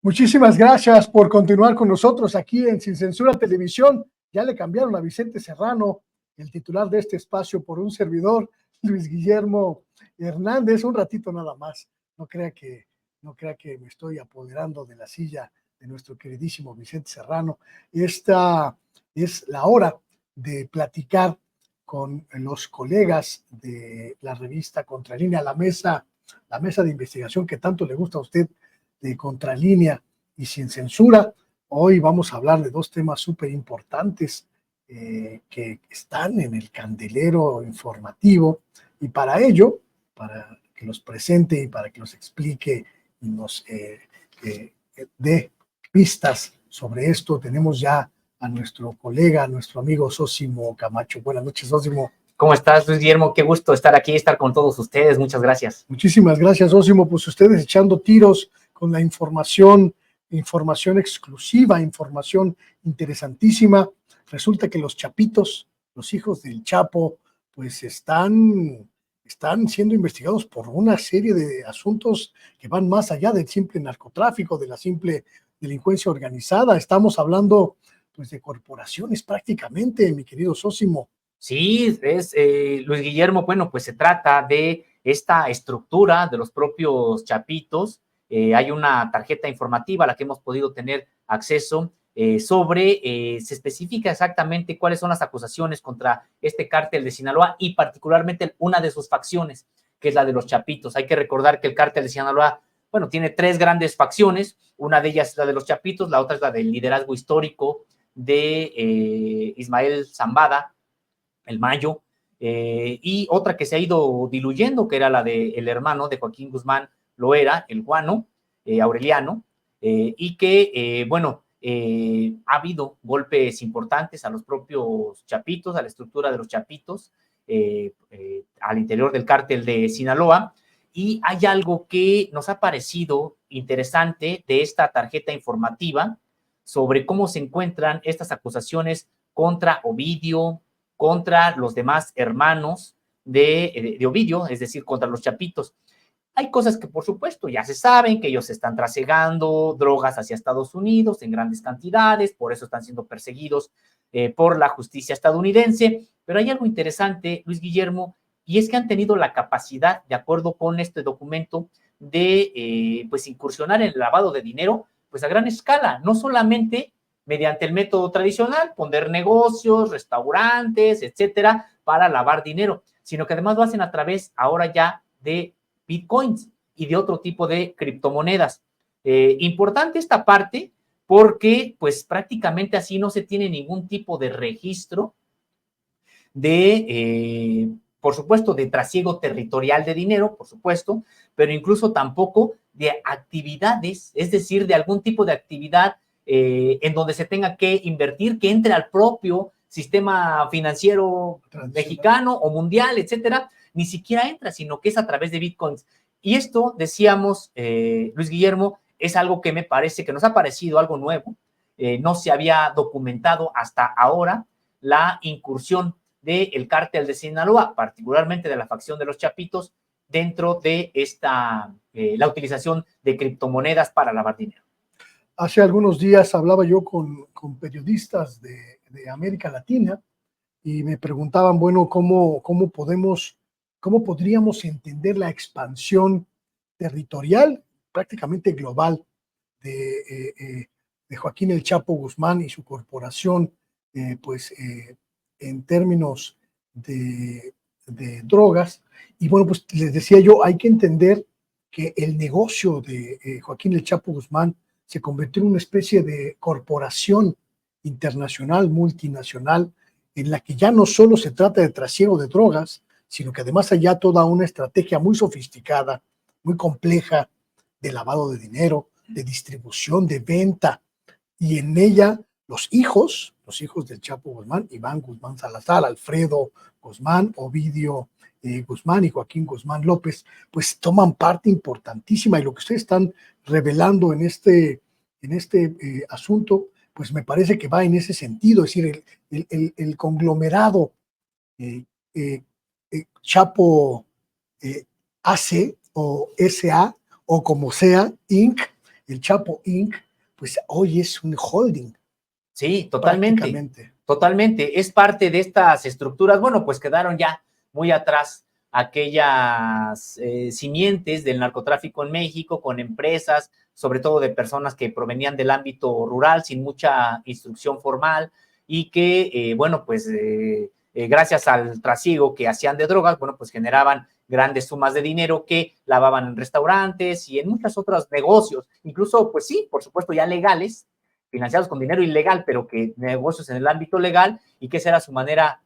Muchísimas gracias por continuar con nosotros aquí en Sin Censura Televisión. Ya le cambiaron a Vicente Serrano, el titular de este espacio, por un servidor, Luis Guillermo Hernández. Un ratito nada más. No crea que me estoy apoderando de la silla de nuestro queridísimo Vicente Serrano. Esta es la hora de platicar con los colegas de la revista Contralínea, la mesa de investigación que tanto le gusta a usted, de Contralínea y Sin Censura. Hoy vamos a hablar de dos temas súper importantes que están en el candelero informativo, y para ello, para que los presente y para que los explique y nos dé pistas sobre esto, tenemos ya a nuestro colega, a nuestro amigo Zósimo Camacho. Buenas noches, Zósimo. ¿Cómo estás, Luis Guillermo? Qué gusto estar aquí, estar con todos ustedes. Muchas gracias. Muchísimas gracias, Zósimo. Pues ustedes echando tiros con la información exclusiva, información interesantísima. Resulta que los chapitos, los hijos del Chapo, pues están siendo investigados por una serie de asuntos que van más allá del simple narcotráfico, de la simple delincuencia organizada. Estamos hablando pues de corporaciones prácticamente, mi querido Zósimo. Sí, Luis Guillermo, bueno, pues se trata de esta estructura de los propios chapitos. Hay una tarjeta informativa a la que hemos podido tener acceso se especifica exactamente cuáles son las acusaciones contra este cártel de Sinaloa y particularmente una de sus facciones, que es la de los chapitos. Hay que recordar que el cártel de Sinaloa, bueno, tiene tres grandes facciones. Una de ellas es la de los chapitos, la otra es la del liderazgo histórico de Ismael Zambada, el Mayo, y otra que se ha ido diluyendo, que era la del hermano de Joaquín Guzmán Loera, el Guano, Aureliano, y que, ha habido golpes importantes a los propios chapitos, a la estructura de los chapitos, al interior del cártel de Sinaloa. Y hay algo que nos ha parecido interesante de esta tarjeta informativa sobre cómo se encuentran estas acusaciones contra Ovidio, contra los demás hermanos de Ovidio, es decir, contra los chapitos. Hay cosas que, por supuesto, ya se saben, que ellos están trasegando drogas hacia Estados Unidos en grandes cantidades, por eso están siendo perseguidos por la justicia estadounidense. Pero hay algo interesante, Luis Guillermo, y es que han tenido la capacidad, de acuerdo con este documento, de pues incursionar en el lavado de dinero pues a gran escala, no solamente mediante el método tradicional, poner negocios, restaurantes, etcétera, para lavar dinero, sino que además lo hacen a través ahora ya de bitcoins y de otro tipo de criptomonedas. Importante esta parte porque pues prácticamente así no se tiene ningún tipo de registro por supuesto, de trasiego territorial de dinero, por supuesto, pero incluso tampoco de actividades, es decir, de algún tipo de actividad en donde se tenga que invertir, que entre al propio sistema financiero mexicano o mundial, etcétera, ni siquiera entra, sino que es a través de bitcoins. Y esto, decíamos, Luis Guillermo, es algo que me parece que nos ha parecido algo nuevo, no se había documentado hasta ahora la incursión del cártel de Sinaloa, particularmente de la facción de los chapitos, dentro de la utilización de criptomonedas para lavar dinero. Hace algunos días hablaba yo con periodistas de América Latina y me preguntaban, bueno, ¿cómo podríamos entender la expansión territorial, prácticamente global, de Joaquín El Chapo Guzmán y su corporación, en términos de drogas? Y bueno, pues les decía yo, hay que entender que el negocio de Joaquín El Chapo Guzmán se convirtió en una especie de corporación internacional, multinacional, en la que ya no solo se trata de trasiego de drogas, sino que además hay ya toda una estrategia muy sofisticada, muy compleja, de lavado de dinero, de distribución, de venta, y en ella los hijos del Chapo Guzmán, Iván Guzmán Salazar, Alfredo Guzmán, Ovidio Guzmán y Joaquín Guzmán López, pues toman parte importantísima, y lo que ustedes están revelando en este asunto, pues me parece que va en ese sentido, es decir, el conglomerado Chapo AC o SA, o como sea, Inc., el Chapo Inc., pues hoy es un holding. Sí, totalmente. Totalmente. Es parte de estas estructuras, bueno, pues quedaron ya muy atrás aquellas simientes del narcotráfico en México, con empresas, sobre todo de personas que provenían del ámbito rural, sin mucha instrucción formal, y que, bueno, pues gracias al trasiego que hacían de drogas, bueno, pues generaban grandes sumas de dinero que lavaban en restaurantes y en muchos otros negocios, incluso, pues sí, por supuesto, ya legales, financiados con dinero ilegal, pero que negocios en el ámbito legal, y que esa era su manera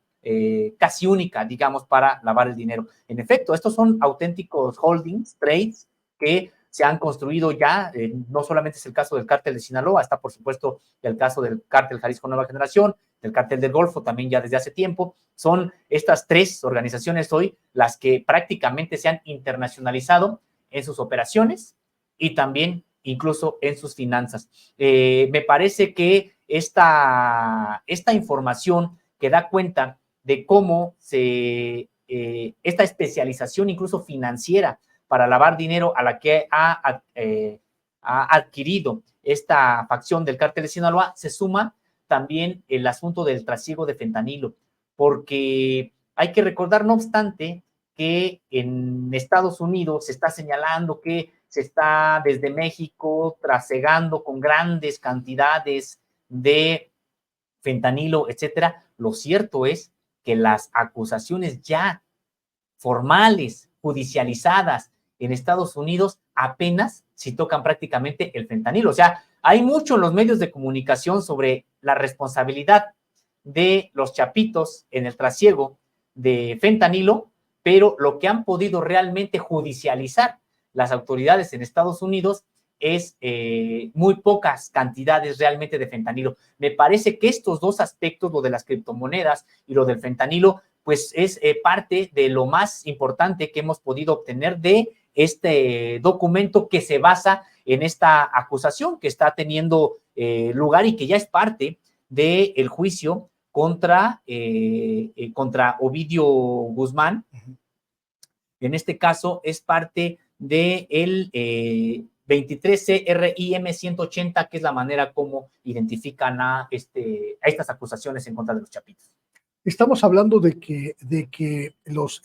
casi única, digamos, para lavar el dinero. En efecto, estos son auténticos holdings, trades, que se han construido ya, no solamente es el caso del cártel de Sinaloa, está por supuesto el caso del cártel Jalisco Nueva Generación, del cártel del Golfo, también ya desde hace tiempo. Son estas tres organizaciones hoy las que prácticamente se han internacionalizado en sus operaciones y también incluso en sus finanzas. Me parece que esta información que da cuenta de cómo esta especialización incluso financiera para lavar dinero a la que ha adquirido esta facción del cártel de Sinaloa, se suma también el asunto del trasiego de fentanilo, porque hay que recordar, no obstante, que en Estados Unidos se está señalando que se está desde México trasegando con grandes cantidades de fentanilo, etcétera. Lo cierto es que las acusaciones ya formales, judicializadas en Estados Unidos, apenas si tocan prácticamente el fentanilo. O sea, hay mucho en los medios de comunicación sobre la responsabilidad de los chapitos en el trasiego de fentanilo, pero lo que han podido realmente judicializar las autoridades en Estados Unidos es muy pocas cantidades realmente de fentanilo. Me parece que estos dos aspectos, lo de las criptomonedas y lo del fentanilo, pues es parte de lo más importante que hemos podido obtener de este documento que se basa en esta acusación que está teniendo lugar y que ya es parte del juicio contra Ovidio Guzmán. En este caso es parte del 23 CRIM 180, que es la manera como identifican a estas acusaciones en contra de los chapitos. Estamos hablando de que los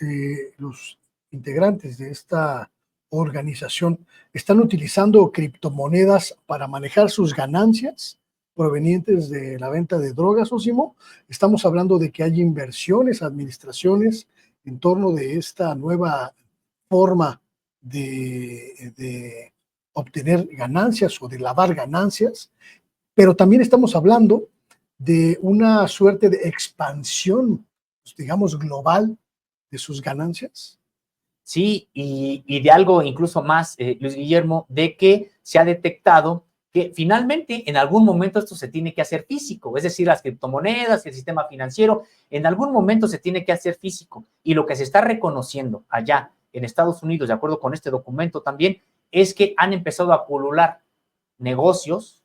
integrantes de esta organización están utilizando criptomonedas para manejar sus ganancias provenientes de la venta de drogas, Osimo. Estamos hablando de que hay inversiones, administraciones en torno de esta nueva forma de obtener ganancias o de lavar ganancias, pero también estamos hablando de una suerte de expansión, digamos, global de sus ganancias. Sí, y de algo incluso más, Luis Guillermo, de que se ha detectado que finalmente en algún momento esto se tiene que hacer físico, es decir, las criptomonedas, el sistema financiero, en algún momento se tiene que hacer físico, y lo que se está reconociendo allá en Estados Unidos, de acuerdo con este documento también, es que han empezado a pulular negocios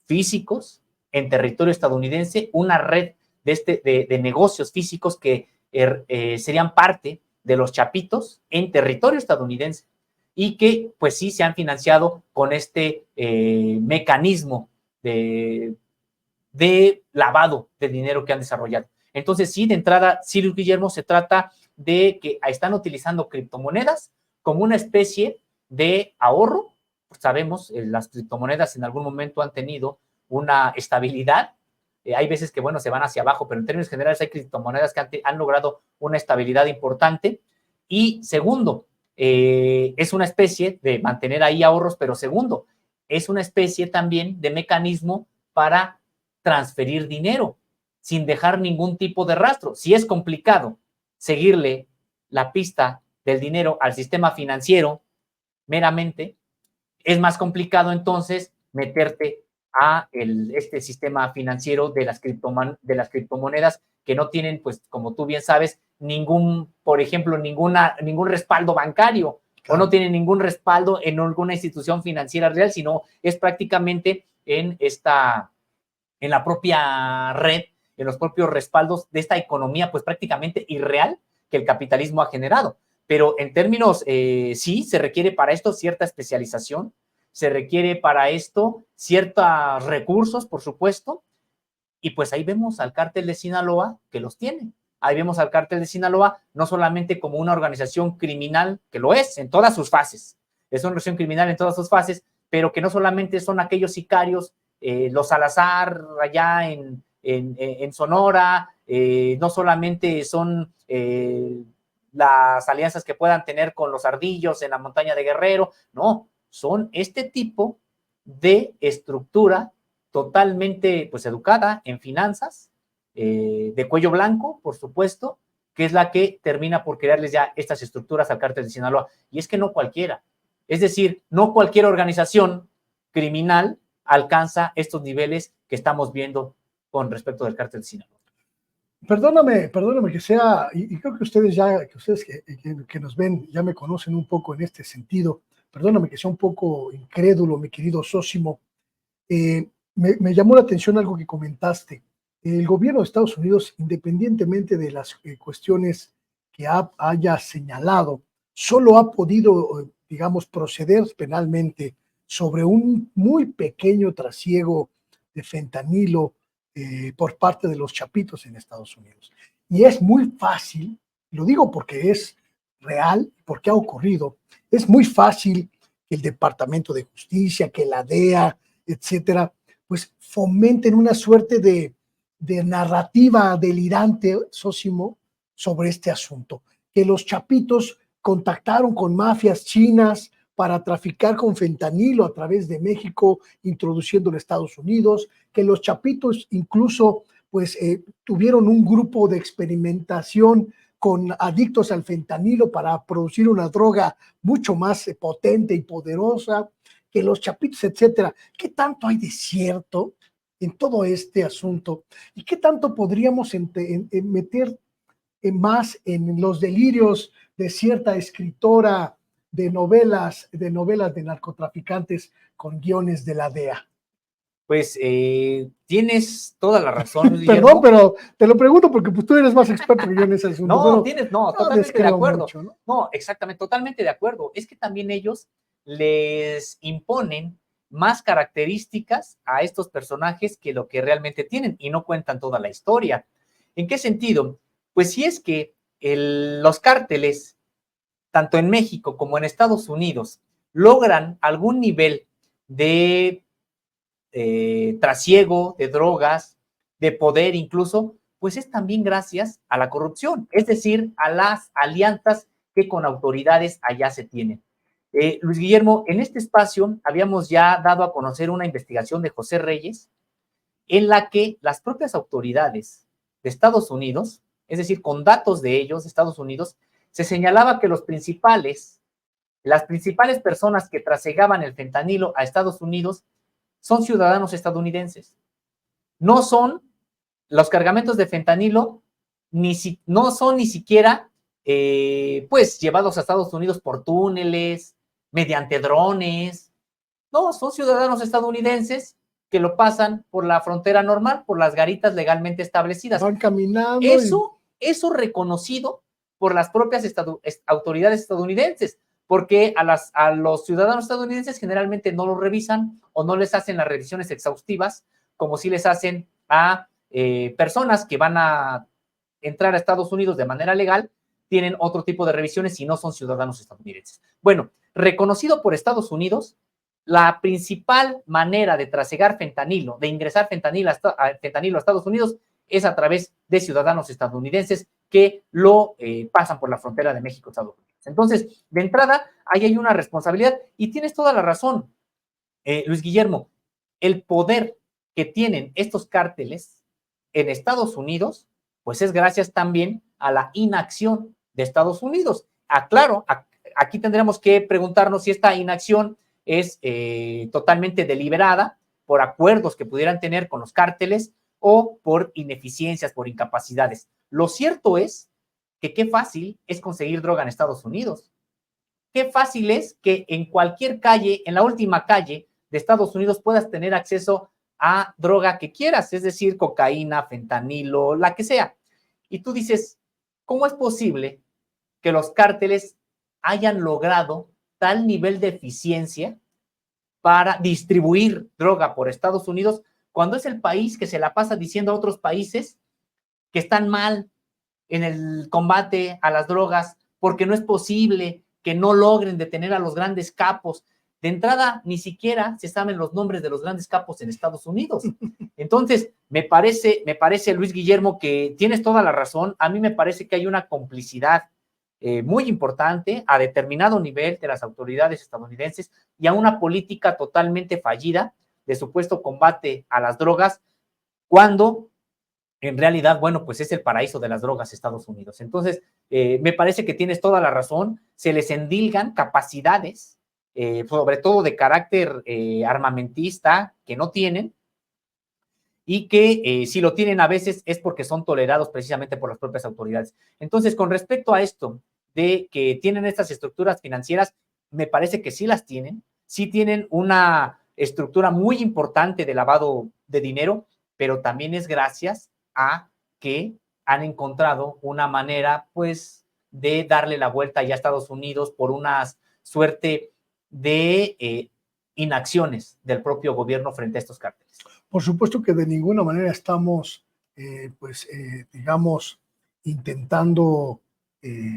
físicos en territorio estadounidense, una red de negocios físicos que serían parte de los chapitos en territorio estadounidense y que pues sí se han financiado con este mecanismo de lavado de dinero que han desarrollado. Entonces sí, de entrada, sí, Luis Guillermo, se trata de que están utilizando criptomonedas como una especie de ahorro. Pues sabemos, las criptomonedas en algún momento han tenido una estabilidad. Hay veces que, bueno, se van hacia abajo, pero en términos generales hay criptomonedas que han logrado una estabilidad importante. Y segundo, es una especie de mantener ahí ahorros, pero segundo, es una especie también de mecanismo para transferir dinero sin dejar ningún tipo de rastro. Si es complicado seguirle la pista del dinero al sistema financiero meramente, es más complicado entonces meterte a este sistema financiero de las criptomonedas que no tienen, pues como tú bien sabes, por ejemplo, ningún respaldo bancario, claro, o no tienen ningún respaldo en alguna institución financiera real, sino es prácticamente en la propia red, en los propios respaldos de esta economía, pues prácticamente irreal que el capitalismo ha generado. Pero en términos, sí, se requiere para esto cierta especialización, se requiere para esto ciertos recursos, por supuesto, y pues ahí vemos al cártel de Sinaloa que los tiene. Ahí vemos al cártel de Sinaloa no solamente como una organización criminal, que lo es en todas sus fases, es una organización criminal en todas sus fases, pero que no solamente son aquellos sicarios, los Salazar allá en Sonora, no solamente son las alianzas que puedan tener con los ardillos en la montaña de Guerrero, no, son este tipo de estructura totalmente pues educada en finanzas, de cuello blanco, por supuesto, que es la que termina por crearles ya estas estructuras al cártel de Sinaloa. Y es que no cualquiera, es decir, no cualquier organización criminal alcanza estos niveles que estamos viendo con respecto del cártel de Sinaloa. Perdóname que sea, y creo que ustedes que nos ven ya me conocen un poco en este sentido. Perdóname que sea un poco incrédulo, mi querido Sósimo. Me llamó la atención algo que comentaste. El gobierno de Estados Unidos, independientemente de las cuestiones que haya señalado, solo ha podido, digamos, proceder penalmente sobre un muy pequeño trasiego de fentanilo por parte de los chapitos en Estados Unidos. Y es muy fácil, lo digo porque es real, porque ha ocurrido, es muy fácil que el Departamento de Justicia, que la DEA, etcétera, pues fomenten una suerte de narrativa delirante, Sósimo, sobre este asunto. Que los chapitos contactaron con mafias chinas para traficar con fentanilo a través de México, introduciendo en Estados Unidos, que los chapitos incluso pues tuvieron un grupo de experimentación con adictos al fentanilo para producir una droga mucho más potente y poderosa, que los chapitos, etcétera. ¿Qué tanto hay de cierto en todo este asunto? ¿Y qué tanto podríamos meter más en los delirios de cierta escritora de novelas de narcotraficantes con guiones de la DEA? Pues tienes toda la razón, Perdón, pero te lo pregunto porque pues, tú eres más experto que yo en ese asunto. No, totalmente de acuerdo. Mucho, ¿no? No, exactamente, totalmente de acuerdo. Es que también ellos les imponen más características a estos personajes que lo que realmente tienen y no cuentan toda la historia. ¿En qué sentido? Pues si es que los cárteles, tanto en México como en Estados Unidos, logran algún nivel de trasiego de drogas, de poder incluso, pues es también gracias a la corrupción, es decir, a las alianzas que con autoridades allá se tienen. Luis Guillermo, en este espacio habíamos ya dado a conocer una investigación de José Reyes en la que las propias autoridades de Estados Unidos, es decir, con datos de ellos, de Estados Unidos, se señalaba que las principales personas que trasegaban el fentanilo a Estados Unidos son ciudadanos estadounidenses. No son los cargamentos de fentanilo, no son ni siquiera pues llevados a Estados Unidos por túneles, mediante drones. No, son ciudadanos estadounidenses que lo pasan por la frontera normal, por las garitas legalmente establecidas. Van caminando. Eso reconocido por las propias autoridades estadounidenses, porque a los ciudadanos estadounidenses generalmente no los revisan o no les hacen las revisiones exhaustivas, como si les hacen a personas que van a entrar a Estados Unidos de manera legal, tienen otro tipo de revisiones si no son ciudadanos estadounidenses. Bueno, reconocido por Estados Unidos, la principal manera de trasegar fentanilo, de ingresar fentanilo a Estados Unidos, es a través de ciudadanos estadounidenses que lo pasan por la frontera de México-Estados Unidos. Entonces, de entrada, ahí hay una responsabilidad y tienes toda la razón, Luis Guillermo. El poder que tienen estos cárteles en Estados Unidos, pues es gracias también a la inacción de Estados Unidos. Claro, aquí tendremos que preguntarnos si esta inacción es totalmente deliberada por acuerdos que pudieran tener con los cárteles o por ineficiencias, por incapacidades. Lo cierto es que qué fácil es conseguir droga en Estados Unidos. Qué fácil es que en cualquier calle, en la última calle de Estados Unidos, puedas tener acceso a droga que quieras, es decir, cocaína, fentanilo, la que sea. Y tú dices, ¿cómo es posible que los cárteles hayan logrado tal nivel de eficiencia para distribuir droga por Estados Unidos, cuando es el país que se la pasa diciendo a otros países que están mal en el combate a las drogas, porque no es posible que no logren detener a los grandes capos. De entrada, ni siquiera se saben los nombres de los grandes capos en Estados Unidos. Entonces, me parece, Luis Guillermo, que tienes toda la razón. A mí me parece que hay una complicidad muy importante a determinado nivel de las autoridades estadounidenses y a una política totalmente fallida de supuesto combate a las drogas, cuando en realidad, bueno, pues es el paraíso de las drogas Estados Unidos. Entonces, me parece que tienes toda la razón, se les endilgan capacidades, sobre todo de carácter armamentista, que no tienen, y que si lo tienen a veces es porque son tolerados precisamente por las propias autoridades. Entonces, con respecto a esto de que tienen estas estructuras financieras, me parece que sí tienen una estructura muy importante de lavado de dinero, pero también es gracias a que han encontrado una manera, pues, de darle la vuelta ya a Estados Unidos por una suerte de inacciones del propio gobierno frente a estos cárteles. Por supuesto que de ninguna manera estamos, digamos, intentando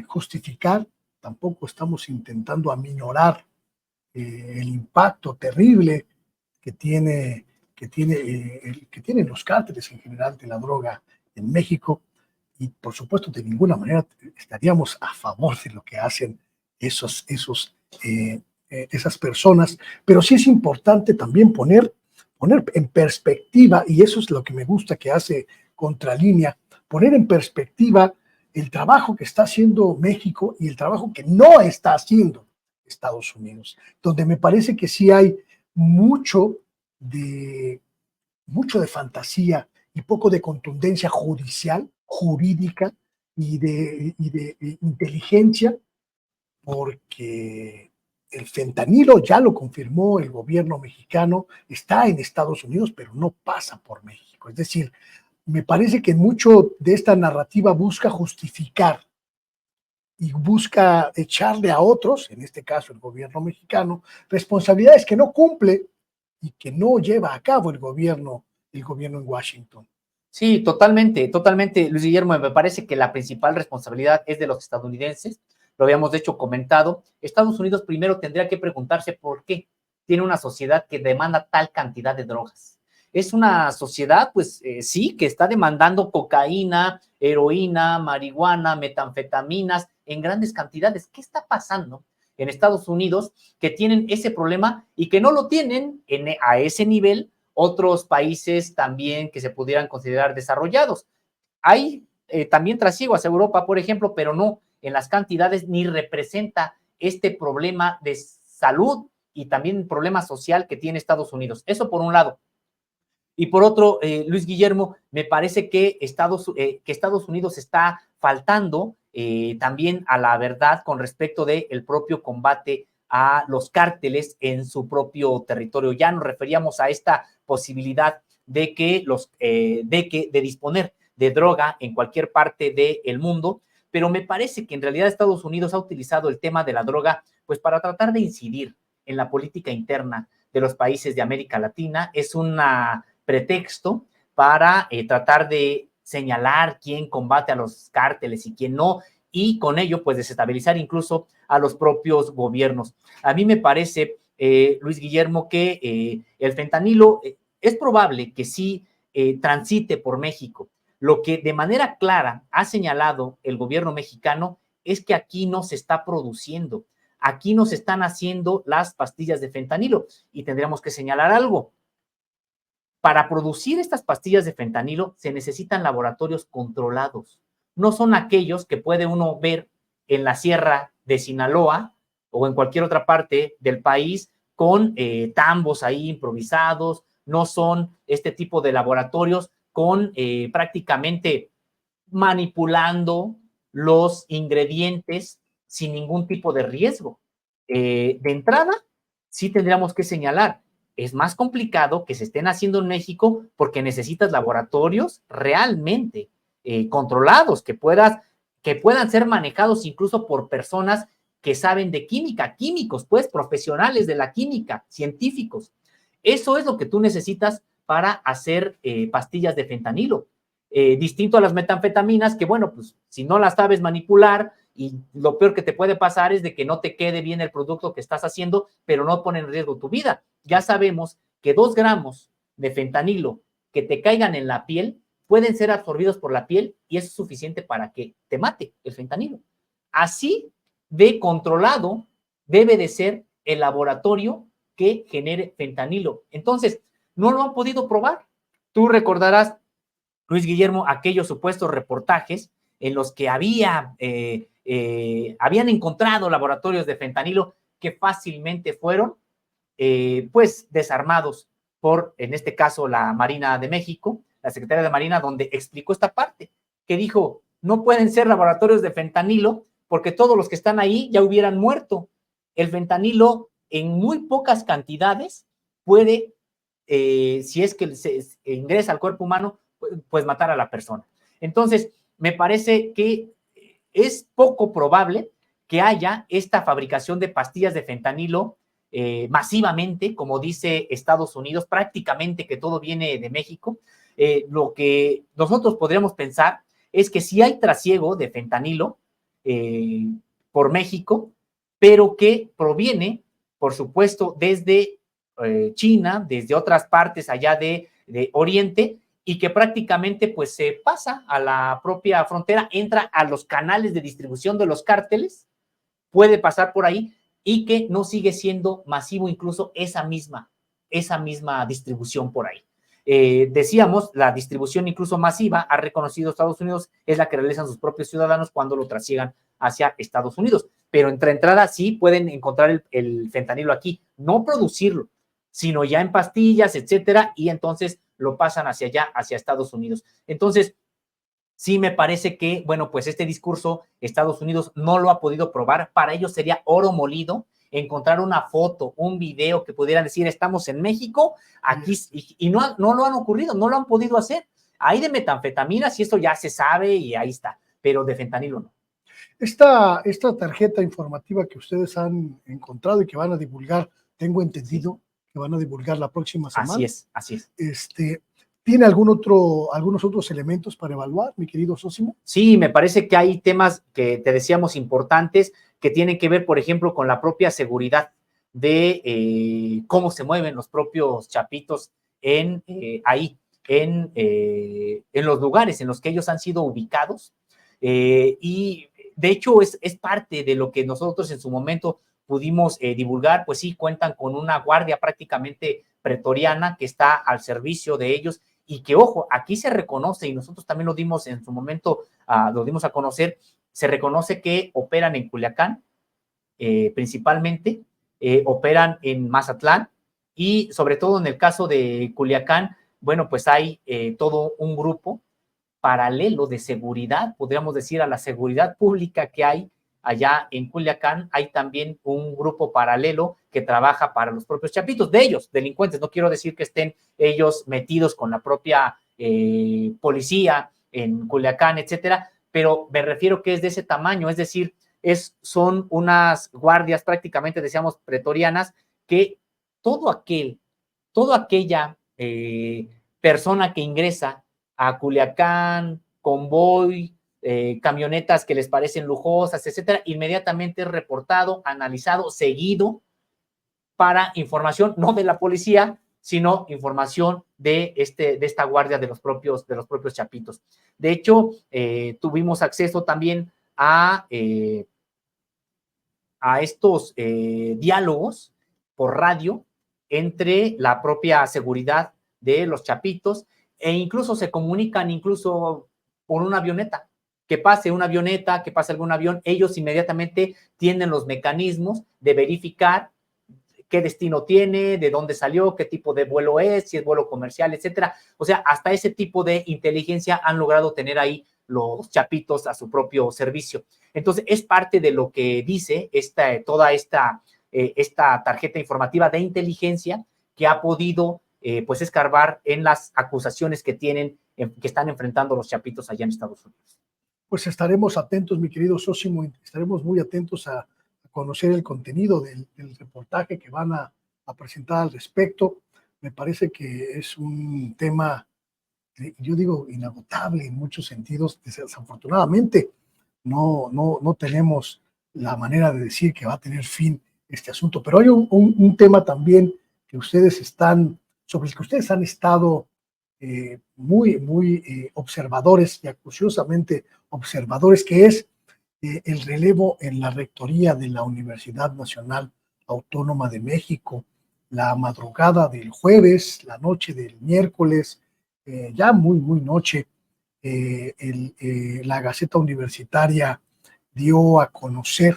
justificar, tampoco estamos intentando aminorar el impacto terrible que tienen los cárteles en general de la droga en México, y por supuesto de ninguna manera estaríamos a favor de lo que hacen esas personas, pero sí es importante también poner en perspectiva, y eso es lo que me gusta que hace Contralínea, poner en perspectiva el trabajo que está haciendo México y el trabajo que no está haciendo Estados Unidos, donde me parece que sí hay mucho de fantasía y poco de contundencia judicial, jurídica y de inteligencia, porque el fentanilo, ya lo confirmó el gobierno mexicano, está en Estados Unidos, pero no pasa por México. Es decir, me parece que mucho de esta narrativa busca justificar y busca echarle a otros, en este caso el gobierno mexicano, responsabilidades que no cumple y que no lleva a cabo el gobierno en Washington. Sí, totalmente, totalmente, Luis Guillermo. Me parece que la principal responsabilidad es de los estadounidenses. Lo habíamos de hecho comentado. Estados Unidos primero tendría que preguntarse por qué tiene una sociedad que demanda tal cantidad de drogas. Es una sociedad, pues sí, que está demandando cocaína, heroína, marihuana, metanfetaminas en grandes cantidades. ¿Qué está pasando en Estados Unidos que tienen ese problema y que no lo tienen a ese nivel otros países también que se pudieran considerar desarrollados? Hay también trasiego hacia Europa, por ejemplo, pero no en las cantidades ni representa este problema de salud y también problema social que tiene Estados Unidos. Eso por un lado. Y por otro, Luis Guillermo, me parece que Estados Unidos está faltando también a la verdad con respecto del propio combate a los cárteles en su propio territorio. Ya nos referíamos a esta posibilidad de de disponer de droga en cualquier parte del mundo, pero me parece que en realidad Estados Unidos ha utilizado el tema de la droga pues para tratar de incidir en la política interna de los países de América Latina. Es una pretexto para tratar de señalar quién combate a los cárteles y quién no, y con ello pues desestabilizar incluso a los propios gobiernos. A mí me parece, Luis Guillermo, que el fentanilo es probable que sí transite por México. Lo que de manera clara ha señalado el gobierno mexicano es que aquí no se está produciendo, aquí no se están haciendo las pastillas de fentanilo, y tendríamos que señalar algo. Para producir estas pastillas de fentanilo se necesitan laboratorios controlados. No son aquellos que puede uno ver en la sierra de Sinaloa o en cualquier otra parte del país con tambos ahí improvisados. No son este tipo de laboratorios con prácticamente manipulando los ingredientes sin ningún tipo de riesgo. De entrada, sí tendríamos que señalar, es más complicado que se estén haciendo en México porque necesitas laboratorios realmente controlados, que puedan ser manejados incluso por personas que saben de química, químicos, pues, profesionales de la química, científicos. Eso es lo que tú necesitas para hacer pastillas de fentanilo. Distinto a las metanfetaminas, que bueno, pues si no las sabes manipular, y lo peor que te puede pasar es de que no te quede bien el producto que estás haciendo, pero no pone en riesgo tu vida. Ya sabemos que 2 gramos de fentanilo que te caigan en la piel pueden ser absorbidos por la piel y eso es suficiente para que te mate el fentanilo. Así de controlado debe de ser el laboratorio que genere fentanilo. Entonces, no lo han podido probar. Tú recordarás, Luis Guillermo, aquellos supuestos reportajes en los que habían encontrado laboratorios de fentanilo que fácilmente fueron pues desarmados por, en este caso, la Marina de México, la Secretaría de Marina, donde explicó esta parte, que dijo, no pueden ser laboratorios de fentanilo porque todos los que están ahí ya hubieran muerto. El fentanilo en muy pocas cantidades puede, si es que se ingresa al cuerpo humano, pues matar a la persona. Entonces, me parece que es poco probable que haya esta fabricación de pastillas de fentanilo masivamente, como dice Estados Unidos, prácticamente que todo viene de México. Lo que nosotros podríamos pensar es que sí hay trasiego de fentanilo por México, pero que proviene, por supuesto, desde China, desde otras partes allá de Oriente, y que prácticamente pues se pasa a la propia frontera, entra a los canales de distribución de los cárteles, puede pasar por ahí, y que no sigue siendo masivo incluso esa misma distribución por ahí. Decíamos, la distribución incluso masiva, ha reconocido Estados Unidos, es la que realizan sus propios ciudadanos cuando lo trasiegan hacia Estados Unidos, pero entre entrada sí pueden encontrar el fentanilo aquí, no producirlo, sino ya en pastillas, etcétera, y entonces lo pasan hacia allá, hacia Estados Unidos. Entonces, sí me parece que, bueno, pues este discurso Estados Unidos no lo ha podido probar. Para ellos sería oro molido encontrar una foto, un video que pudieran decir, estamos en México, aquí, y no lo han ocurrido, no lo han podido hacer. Hay de metanfetaminas y esto ya se sabe y ahí está, pero de fentanilo no. Esta tarjeta informativa que ustedes han encontrado y que van a divulgar, tengo entendido que van a divulgar la próxima semana. Así es. ¿Tiene algunos otros elementos para evaluar, mi querido Sosimo? Sí, me parece que hay temas que te decíamos importantes que tienen que ver, por ejemplo, con la propia seguridad de cómo se mueven los propios chapitos en los lugares en los que ellos han sido ubicados. Y de hecho es parte de lo que nosotros en su momento pudimos divulgar, pues sí, cuentan con una guardia prácticamente pretoriana que está al servicio de ellos y que, ojo, aquí se reconoce, y nosotros también lo dimos en su momento, lo dimos a conocer, se reconoce que operan en Culiacán, principalmente, operan en Mazatlán, y sobre todo en el caso de Culiacán, bueno, pues hay todo un grupo paralelo de seguridad, podríamos decir, a la seguridad pública que hay allá en Culiacán, hay también un grupo paralelo que trabaja para los propios chapitos, de ellos, delincuentes. No quiero decir que estén ellos metidos con la propia policía en Culiacán, etcétera, pero me refiero que es de ese tamaño, es decir, son unas guardias prácticamente, decíamos, pretorianas, que toda aquella persona que ingresa a Culiacán, convoy, camionetas que les parecen lujosas, etcétera, inmediatamente es reportado, analizado, seguido para información no de la policía, sino información de esta guardia de los propios chapitos. De hecho, tuvimos acceso también a estos diálogos por radio entre la propia seguridad de los chapitos e incluso se comunican incluso por una avioneta, que pase algún avión, ellos inmediatamente tienen los mecanismos de verificar qué destino tiene, de dónde salió, qué tipo de vuelo es, si es vuelo comercial, etcétera. O sea, hasta ese tipo de inteligencia han logrado tener ahí los chapitos a su propio servicio. Entonces, es parte de lo que dice toda esta tarjeta informativa de inteligencia que ha podido pues escarbar en las acusaciones que están enfrentando los chapitos allá en Estados Unidos. Pues estaremos atentos, mi querido Sosimo, estaremos muy atentos a conocer el contenido del reportaje que van a presentar al respecto. Me parece que es un tema, yo digo, inagotable en muchos sentidos. Desafortunadamente, no tenemos la manera de decir que va a tener fin este asunto, pero hay un tema también que sobre el que ustedes han estado muy observadores y acuciosamente observadores, que es el relevo en la rectoría de la Universidad Nacional Autónoma de México. La madrugada del jueves, la noche del miércoles, ya muy noche, la Gaceta Universitaria dio a conocer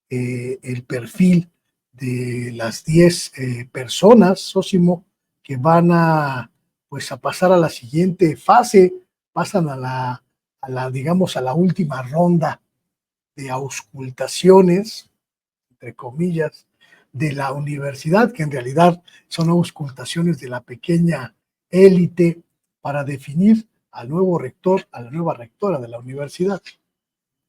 el perfil de las 10 personas, Sósimo, que van pues, a pasar a la siguiente fase, pasan digamos, a la última ronda de auscultaciones, entre comillas, de la universidad, que en realidad son auscultaciones de la pequeña élite para definir al nuevo rector, a la nueva rectora de la universidad.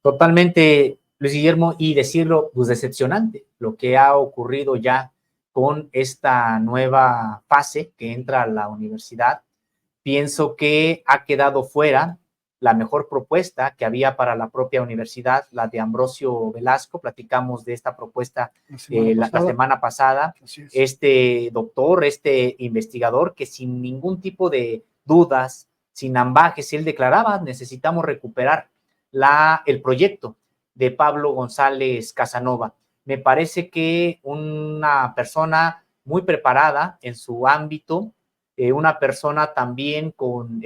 Totalmente, Luis Guillermo, y decirlo, pues decepcionante lo que ha ocurrido ya con esta nueva fase que entra a la universidad. Pienso que ha quedado fuera la mejor propuesta que había para la propia universidad, la de Ambrosio Velasco. Platicamos de esta propuesta la semana pasada. Este doctor, este investigador, que sin ningún tipo de dudas, sin ambajes, él declaraba: necesitamos recuperar el proyecto de Pablo González Casanova. Me parece que una persona muy preparada en su ámbito, una persona también con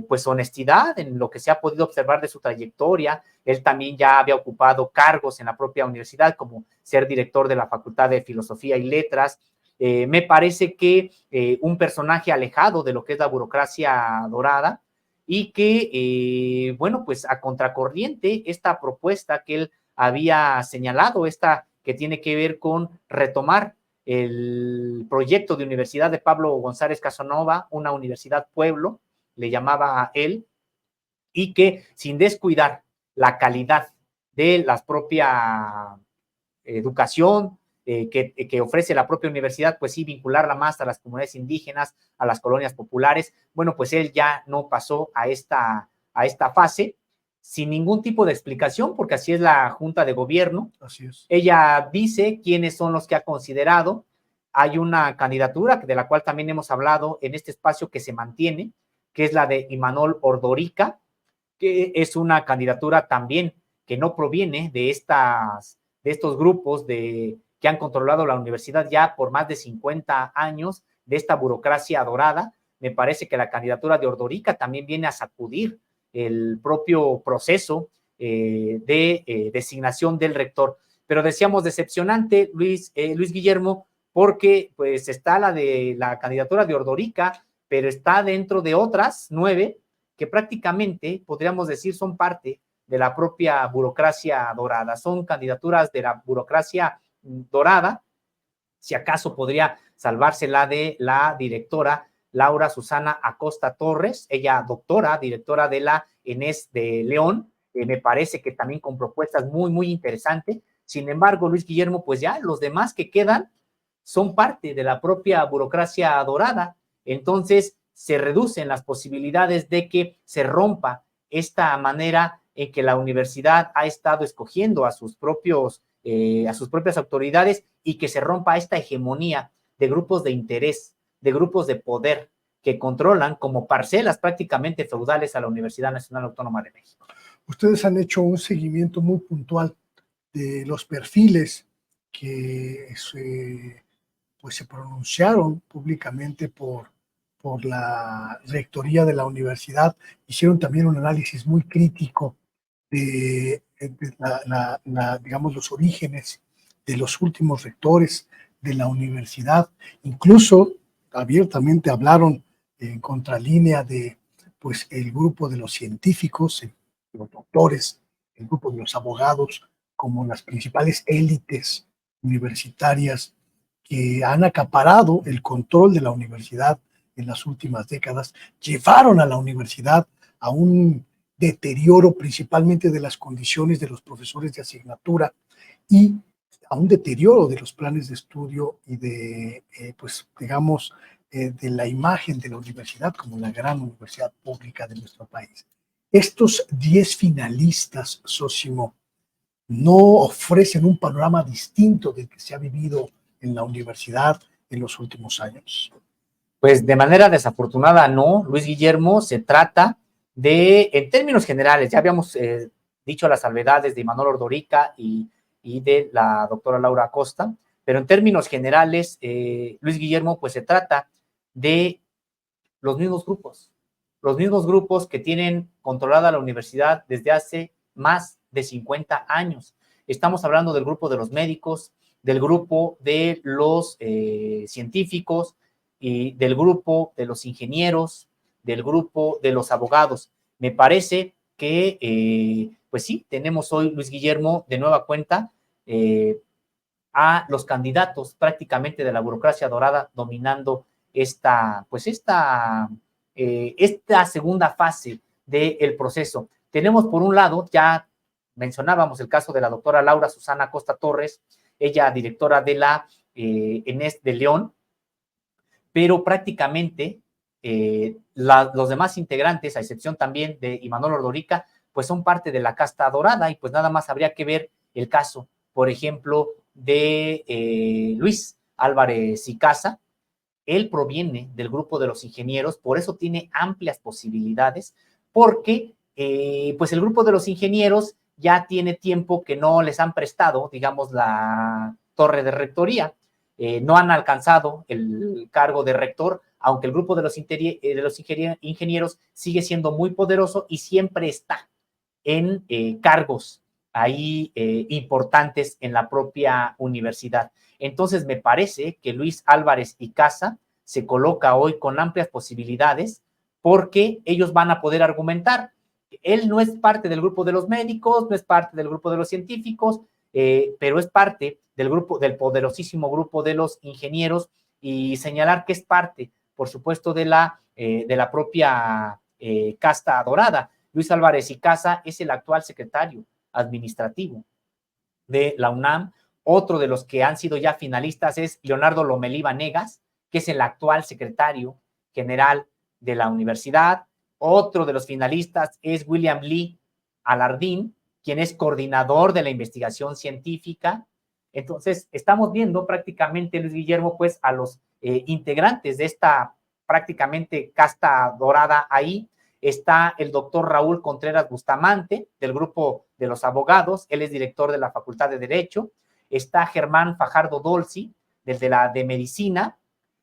pues honestidad en lo que se ha podido observar de su trayectoria. Él también ya había ocupado cargos en la propia universidad, como ser director de la Facultad de Filosofía y Letras. Me parece que un personaje alejado de lo que es la burocracia dorada, y que, bueno, pues a contracorriente, esta propuesta que él había señalado, esta que tiene que ver con retomar el proyecto de Universidad de Pablo González Casanova, una universidad pueblo, le llamaba a él, y que sin descuidar la calidad de la propia educación que ofrece la propia universidad, pues sí, vincularla más a las comunidades indígenas, a las colonias populares. Bueno, pues él ya no pasó a esta fase sin ningún tipo de explicación, porque así es la Junta de Gobierno. Así es. Ella dice quiénes son los que ha considerado. Hay una candidatura de la cual también hemos hablado en este espacio que se mantiene, que es la de Imanol Ordorica, que es una candidatura también que no proviene de estos grupos que han controlado la universidad ya por más de 50 años, de esta burocracia dorada. Me parece que la candidatura de Ordorica también viene a sacudir el propio proceso de designación del rector. Pero decíamos decepcionante, Luis Guillermo, porque pues está la candidatura de Ordorica, pero está dentro de otras 9 que prácticamente podríamos decir son parte de la propia burocracia dorada. Son candidaturas de la burocracia dorada. Si acaso podría salvarse la de la directora Laura Susana Acosta Torres, ella doctora, directora de la ENES de León, me parece que también con propuestas muy interesantes. Sin embargo, Luis Guillermo, pues ya los demás que quedan son parte de la propia burocracia dorada. Entonces, se reducen las posibilidades de que se rompa esta manera en que la universidad ha estado escogiendo a sus propias autoridades, y que se rompa esta hegemonía de grupos de interés, de grupos de poder que controlan como parcelas prácticamente feudales a la Universidad Nacional Autónoma de México. Ustedes han hecho un seguimiento muy puntual de los perfiles que se pronunciaron públicamente por la rectoría de la universidad. Hicieron también un análisis muy crítico de digamos, los orígenes de los últimos rectores de la universidad. Incluso abiertamente hablaron en contralínea de pues, el grupo de los científicos, los doctores, el grupo de los abogados, como las principales élites universitarias que han acaparado el control de la universidad en las últimas décadas, llevaron a la universidad a un deterioro principalmente de las condiciones de los profesores de asignatura, y a un deterioro de los planes de estudio y de, pues, digamos, de la imagen de la universidad como la gran universidad pública de nuestro país. Estos 10 finalistas, Sósimo, no ofrecen un panorama distinto del que se ha vivido en la universidad en los últimos años. Pues de manera desafortunada no, Luis Guillermo, se trata de, en términos generales, ya habíamos dicho las salvedades de Imanol Ordorica y de la doctora Laura Acosta, pero en términos generales, Luis Guillermo, pues se trata de los mismos grupos que tienen controlada la universidad desde hace más de 50 años. Estamos hablando del grupo de los médicos, del grupo de los científicos, y del grupo de los ingenieros, del grupo de los abogados. Me parece que, pues sí, tenemos hoy, Luis Guillermo, de nueva cuenta, a los candidatos prácticamente de la burocracia dorada dominando esta segunda fase del proceso. Tenemos por un lado, ya mencionábamos el caso de la doctora Laura Susana Acosta Torres, ella directora de la ENES de León, pero prácticamente los demás integrantes, a excepción también de Imanol Ordorica, pues son parte de la casta dorada y pues nada más habría que ver el caso, por ejemplo, de Luis Álvarez y Casa. Él proviene del grupo de los ingenieros, por eso tiene amplias posibilidades, porque pues el grupo de los ingenieros ya tiene tiempo que no les han prestado, digamos, la torre de rectoría. No han alcanzado el cargo de rector, aunque el grupo de los ingenieros sigue siendo muy poderoso y siempre está en cargos ahí importantes en la propia universidad. Entonces me parece que Luis Álvarez y Casa se coloca hoy con amplias posibilidades porque ellos van a poder argumentar. Él no es parte del grupo de los médicos, no es parte del grupo de los científicos, pero es parte del grupo, del poderosísimo grupo de los ingenieros, y señalar que es parte, por supuesto, de la propia casta dorada. Luis Álvarez y Casa es el actual secretario administrativo de la UNAM. Otro de los que han sido ya finalistas es Leonardo Lomelí Vanegas, que es el actual secretario general de la universidad. Otro de los finalistas es William Lee Alardín, quien es coordinador de la investigación científica. Entonces, estamos viendo prácticamente, Luis Guillermo, pues a los integrantes de esta prácticamente casta dorada ahí. Está el doctor Raúl Contreras Bustamante, del grupo de los abogados, él es director de la Facultad de Derecho. Está Germán Fajardo Dolci, desde la de Medicina,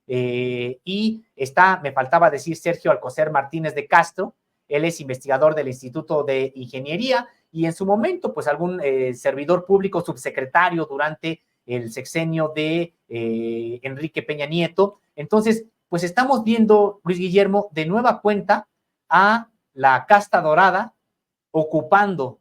y está, me faltaba decir, Sergio Alcocer Martínez de Castro, él es investigador del Instituto de Ingeniería, y en su momento, pues algún servidor público, subsecretario durante el sexenio de Enrique Peña Nieto. Entonces, pues estamos viendo, Luis Guillermo, de nueva cuenta a la casta dorada ocupando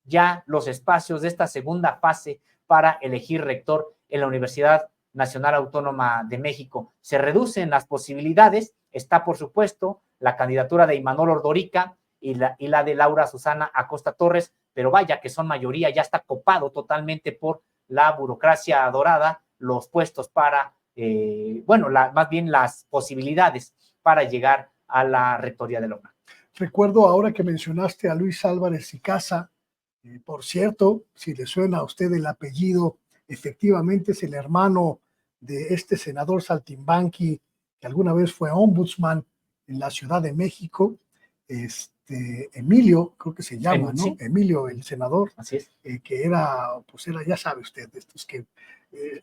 ya los espacios de esta segunda fase para elegir rector en la Universidad Nacional Autónoma de México. Se reducen las posibilidades, está por supuesto la candidatura de Imanol Ordorica y la de Laura Susana Acosta Torres, pero vaya que son mayoría, ya está copado totalmente por la burocracia dorada los puestos para, más bien las posibilidades para llegar a la rectoría de la UNAM. Recuerdo ahora que mencionaste a Luis Álvarez y Casa, por cierto, si le suena a usted el apellido, efectivamente es el hermano de este senador Saltimbanqui, que alguna vez fue ombudsman en la Ciudad de México, Emilio, creo que se llama, ¿no? Sí. Emilio, el senador. Así es. Que era, ya sabe usted, de estos que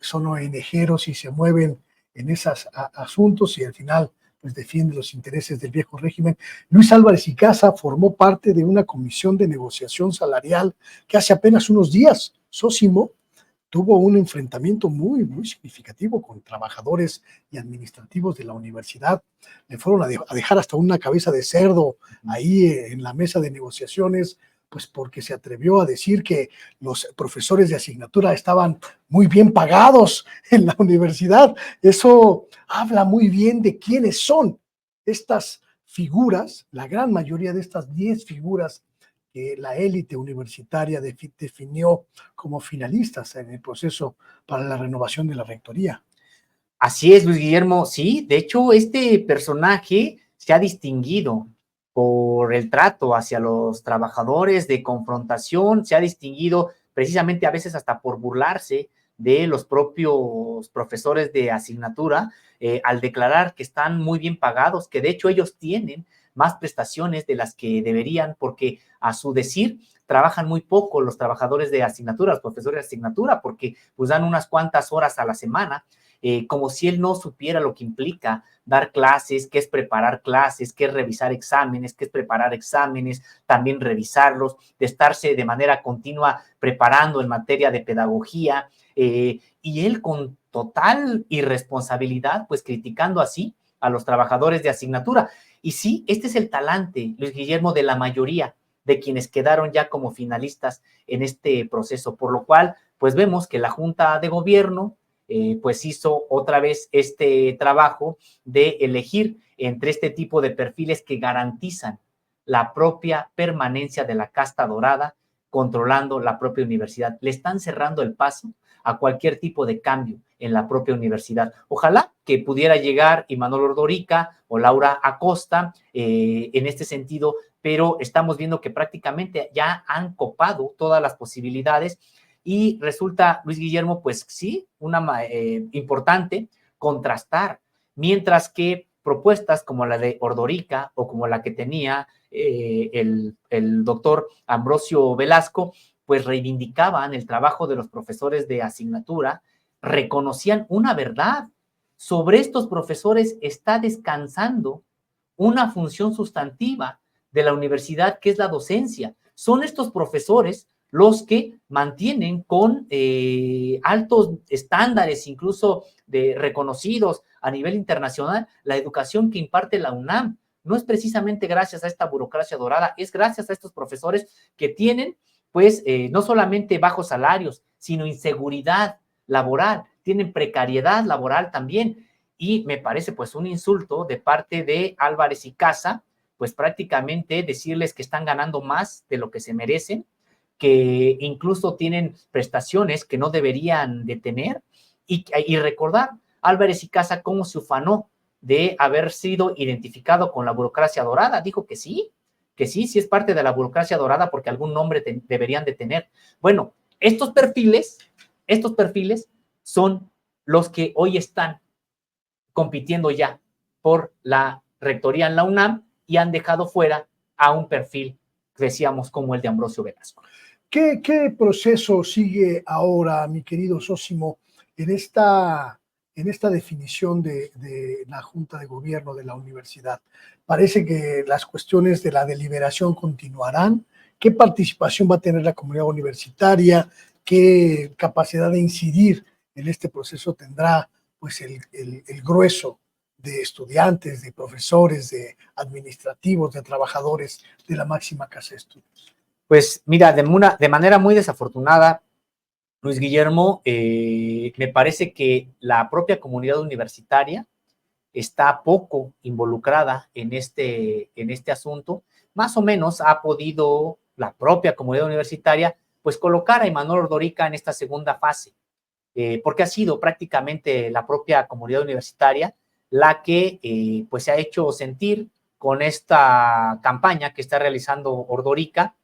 son ONGeros y se mueven en esos asuntos y al final pues defiende los intereses del viejo régimen. Luis Álvarez y Casa formó parte de una comisión de negociación salarial que hace apenas unos días, Sósimo, tuvo un enfrentamiento muy, muy significativo con trabajadores y administrativos de la universidad. Le fueron a dejar hasta una cabeza de cerdo ahí en la mesa de negociaciones, pues porque se atrevió a decir que los profesores de asignatura estaban muy bien pagados en la universidad. Eso habla muy bien de quiénes son estas figuras, la gran mayoría de estas 10 figuras que la élite universitaria definió como finalistas en el proceso para la renovación de la rectoría. Así es, Luis Guillermo. Sí, de hecho, este personaje se ha distinguido por el trato hacia los trabajadores, de confrontación, se ha distinguido precisamente a veces hasta por burlarse de los propios profesores de asignatura, al declarar que están muy bien pagados, que de hecho ellos tienen más prestaciones de las que deberían, porque a su decir trabajan muy poco los trabajadores de asignatura, los profesores de asignatura, porque pues dan unas cuantas horas a la semana, como si él no supiera lo que implica dar clases, qué es preparar clases, qué es revisar exámenes, qué es preparar exámenes, también revisarlos, de estarse de manera continua preparando en materia de pedagogía, y él con total irresponsabilidad, pues criticando así a los trabajadores de asignatura. Y sí, este es el talante, Luis Guillermo, de la mayoría de quienes quedaron ya como finalistas en este proceso, por lo cual, pues vemos que la Junta de Gobierno, pues hizo otra vez este trabajo de elegir entre este tipo de perfiles que garantizan la propia permanencia de la casta dorada, controlando la propia universidad. Le están cerrando el paso a cualquier tipo de cambio en la propia universidad. Ojalá que pudiera llegar Imanol Ordorica o Laura Acosta en este sentido, pero estamos viendo que prácticamente ya han copado todas las posibilidades. Y resulta, Luis Guillermo, pues sí, importante contrastar, mientras que propuestas como la de Ordorica o como la que tenía el doctor Ambrosio Velasco, pues reivindicaban el trabajo de los profesores de asignatura, reconocían una verdad. Sobre estos profesores está descansando una función sustantiva de la universidad, que es la docencia. Son estos profesores los que mantienen con altos estándares, incluso reconocidos a nivel internacional, la educación que imparte la UNAM. No es precisamente gracias a esta burocracia dorada, es gracias a estos profesores que tienen, pues, no solamente bajos salarios, sino inseguridad laboral, tienen precariedad laboral también. Y me parece, pues, un insulto de parte de Álvarez y Casa, pues prácticamente decirles que están ganando más de lo que se merecen, que incluso tienen prestaciones que no deberían de tener, y recordar Álvarez y Casa cómo se ufanó de haber sido identificado con la burocracia dorada. Dijo que sí es parte de la burocracia dorada porque algún nombre deberían de tener. Bueno, estos perfiles son los que hoy están compitiendo ya por la rectoría en la UNAM y han dejado fuera a un perfil, decíamos, como el de Ambrosio Velasco. ¿Qué proceso sigue ahora, mi querido Sósimo, en esta definición de la Junta de Gobierno de la universidad? Parece que las cuestiones de la deliberación continuarán. ¿Qué participación va a tener la comunidad universitaria? ¿Qué capacidad de incidir en este proceso tendrá pues el grueso de estudiantes, de profesores, de administrativos, de trabajadores de la máxima casa de estudios? Pues mira, de manera muy desafortunada, Luis Guillermo, me parece que la propia comunidad universitaria está poco involucrada en este asunto. Más o menos ha podido la propia comunidad universitaria pues colocar a Imanol Ordorica en esta segunda fase, porque ha sido prácticamente la propia comunidad universitaria la que pues se ha hecho sentir con esta campaña que está realizando Ordorica,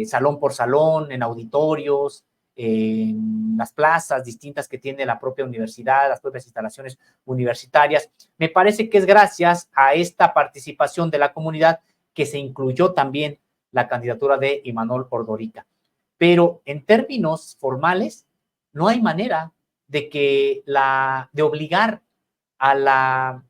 salón por salón, en auditorios, en las plazas distintas que tiene la propia universidad, las propias instalaciones universitarias. Me parece que es gracias a esta participación de la comunidad que se incluyó también la candidatura de Imanol Ordorica. Pero en términos formales, no hay manera de obligar a la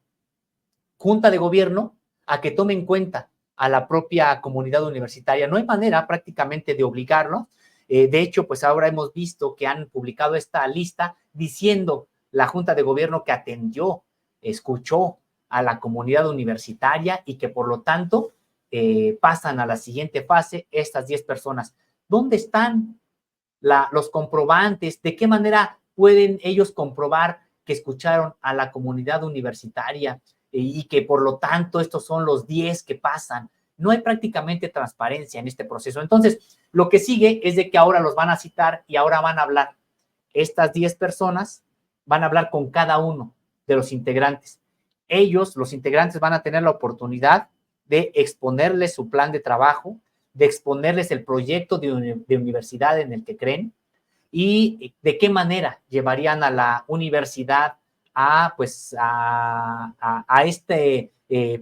Junta de Gobierno a que tome en cuenta a la propia comunidad universitaria. No hay manera prácticamente de obligarlo. De hecho, pues ahora hemos visto que han publicado esta lista diciendo la Junta de Gobierno que atendió, escuchó a la comunidad universitaria y que por lo tanto pasan a la siguiente fase estas 10 personas. ¿Dónde están los comprobantes? ¿De qué manera pueden ellos comprobar que escucharon a la comunidad universitaria y que por lo tanto estos son los 10 que pasan? no hay prácticamente transparencia en este proceso. Entonces, lo que sigue es de que ahora los van a citar y ahora van a hablar. Estas 10 personas van a hablar con cada uno de los integrantes. Ellos, los integrantes, van a tener la oportunidad de exponerles su plan de trabajo, de exponerles el proyecto de universidad en el que creen y de qué manera llevarían a la universidad a, pues, a este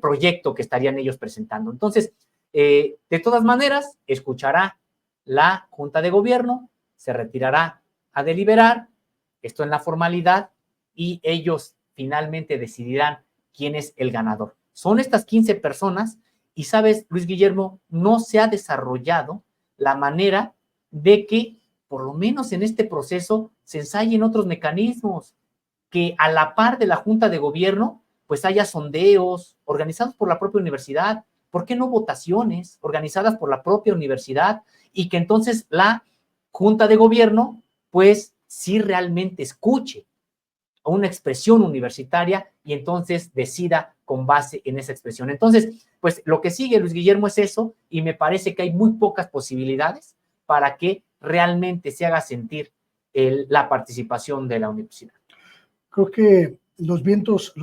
proyecto que estarían ellos presentando. Entonces, de todas maneras, escuchará la Junta de Gobierno, se retirará a deliberar, esto en la formalidad, y ellos finalmente decidirán quién es el ganador. Son estas 15 personas y, sabes, Luis Guillermo, no se ha desarrollado la manera de que, por lo menos en este proceso, se ensayen otros mecanismos, que a la par de la Junta de Gobierno, pues haya sondeos organizados por la propia universidad, ¿por qué no votaciones organizadas por la propia universidad? Y que entonces la Junta de Gobierno, pues sí realmente escuche a una expresión universitaria y entonces decida con base en esa expresión. Entonces, pues lo que sigue, Luis Guillermo, es eso, y me parece que hay muy pocas posibilidades para que realmente se haga sentir la participación de la universidad. Creo que los vientos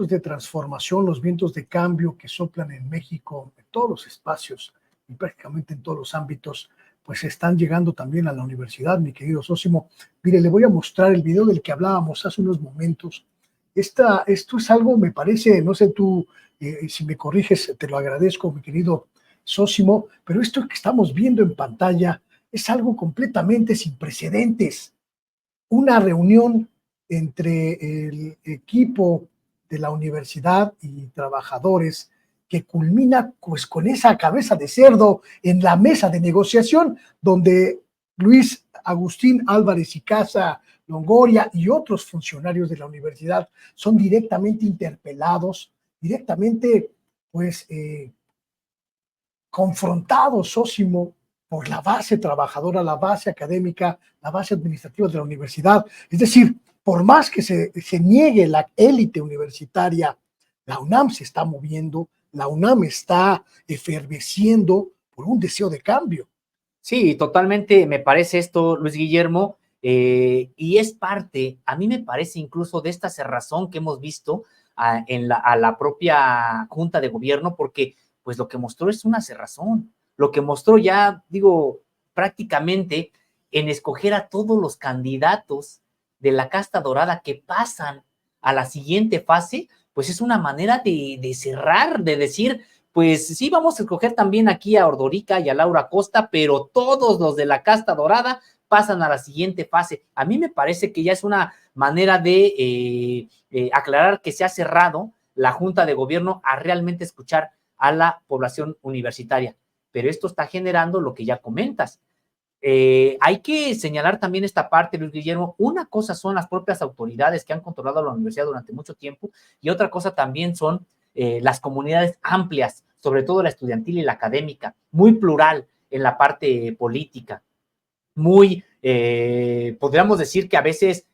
de transformación, los vientos de cambio que soplan en México, en todos los espacios y prácticamente en todos los ámbitos, pues están llegando también a la universidad, mi querido Sósimo. Mire, le voy a mostrar el video del que hablábamos hace unos momentos. Esto es algo, me parece, no sé tú, si me corriges, te lo agradezco, mi querido Sósimo, pero esto que estamos viendo en pantalla es algo completamente sin precedentes. Una reunión entre el equipo de la universidad y trabajadores que culmina pues con esa cabeza de cerdo en la mesa de negociación donde Luis Agustín Álvarez y Casa Longoria y otros funcionarios de la universidad son directamente interpelados, directamente pues confrontados, Sósimo, por la base trabajadora, la base académica, la base administrativa de la universidad. Es decir, por más que se niegue la élite universitaria, la UNAM se está moviendo, la UNAM está efervesciendo por un deseo de cambio. Sí, totalmente me parece esto, Luis Guillermo, y es parte, a mí me parece incluso de esta cerrazón que hemos visto a la propia Junta de Gobierno, porque pues lo que mostró es una cerrazón, lo que mostró ya, digo, prácticamente en escoger a todos los candidatos de la casta dorada que pasan a la siguiente fase, pues es una manera de cerrar, de decir, pues sí, vamos a escoger también aquí a Ordorica y a Laura Costa, pero todos los de la casta dorada pasan a la siguiente fase. A mí me parece que ya es una manera de aclarar que se ha cerrado la Junta de Gobierno a realmente escuchar a la población universitaria. Pero esto está generando lo que ya comentas. Hay que señalar también esta parte, Luis Guillermo. Una cosa son las propias autoridades que han controlado la universidad durante mucho tiempo y otra cosa también son las comunidades amplias, sobre todo la estudiantil y la académica, muy plural en la parte política, muy, podríamos decir que a veces,